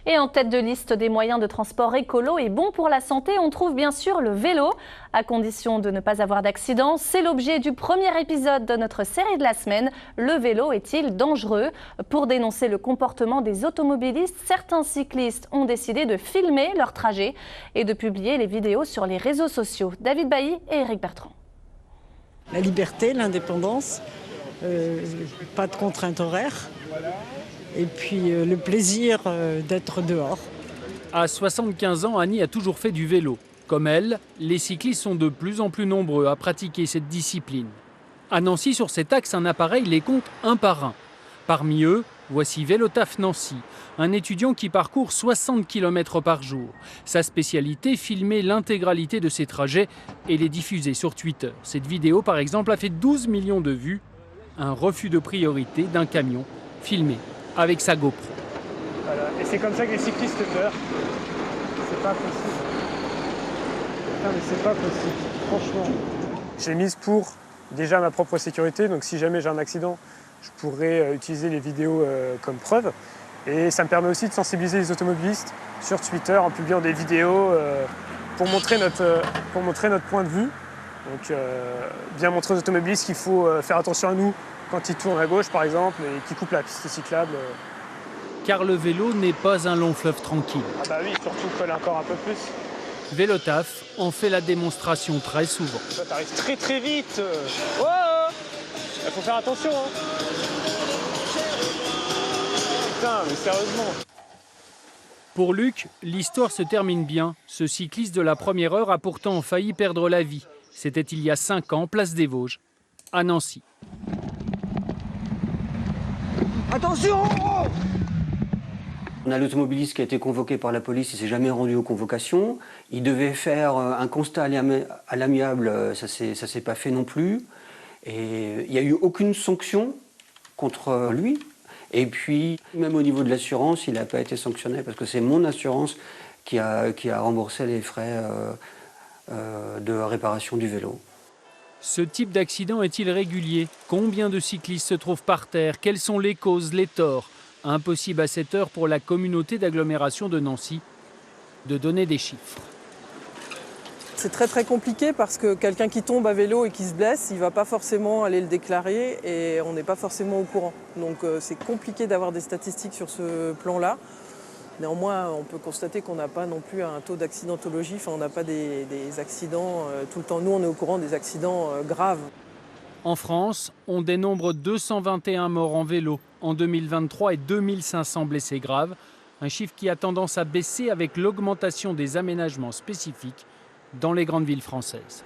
Et en tête de liste des moyens de transport écolo et bon pour la santé, on trouve bien sûr le vélo, à condition de ne pas avoir d'accident. C'est l'objet du premier épisode de notre série de la semaine. Le vélo est-il dangereux? Pour dénoncer le comportement des automobilistes, certains cyclistes ont décidé de filmer leur trajet et de publier les vidéos sur les réseaux sociaux. David Bailly et Eric Bertrand. La liberté, l'indépendance, pas de contraintes horaires. Et puis le plaisir d'être dehors. À 75 ans, Annie a toujours fait du vélo. Comme elle, les cyclistes sont de plus en plus nombreux à pratiquer cette discipline. À Nancy, sur cet axe, un appareil les compte un par un. Parmi eux, voici Vélotaf Nancy, un étudiant qui parcourt 60 km par jour. Sa spécialité, filmer l'intégralité de ses trajets et les diffuser sur Twitter. Cette vidéo, par exemple, a fait 12 millions de vues. Un refus de priorité d'un camion filmé avec sa GoPro. Voilà. Et c'est comme ça que les cyclistes meurent. C'est pas possible. Non mais c'est pas possible, franchement. J'ai mise pour déjà ma propre sécurité, donc si jamais j'ai un accident, je pourrais utiliser les vidéos comme preuve. Et ça me permet aussi de sensibiliser les automobilistes sur Twitter en publiant des vidéos pour montrer notre point de vue. Donc bien montrer aux automobilistes qu'il faut faire attention à nous quand ils tournent à gauche par exemple et qu'ils coupent la piste cyclable. Car le vélo n'est pas un long fleuve tranquille. Ah bah oui, surtout colle encore un peu plus. Vélotaf en fait la démonstration très souvent. Ça t'arrive très très vite. Oh, il faut faire attention. Hein. Putain, mais sérieusement. Pour Luc, l'histoire se termine bien. Ce cycliste de la première heure a pourtant failli perdre la vie. C'était il y a 5 ans, place des Vosges, à Nancy. Attention! On a l'automobiliste qui a été convoqué par la police, il ne s'est jamais rendu aux convocations. Il devait faire un constat à l'amiable, ça ne s'est pas fait non plus. Et il n'y a eu aucune sanction contre lui. Et puis, même au niveau de l'assurance, il n'a pas été sanctionné parce que c'est mon assurance qui a remboursé les frais de réparation du vélo. Ce type d'accident est-il régulier? Combien de cyclistes se trouvent par terre? Quelles sont les causes, les torts? Impossible à cette heure pour la communauté d'agglomération de Nancy de donner des chiffres. C'est très compliqué parce que quelqu'un qui tombe à vélo et qui se blesse, il ne va pas forcément aller le déclarer et on n'est pas forcément au courant. Donc c'est compliqué d'avoir des statistiques sur ce plan-là. Néanmoins, on peut constater qu'on n'a pas non plus un taux d'accidentologie, enfin on n'a pas des accidents tout le temps. Nous, on est au courant des accidents graves. En France, on dénombre 221 morts en vélo en 2023 et 2500 blessés graves, un chiffre qui a tendance à baisser avec l'augmentation des aménagements spécifiques dans les grandes villes françaises.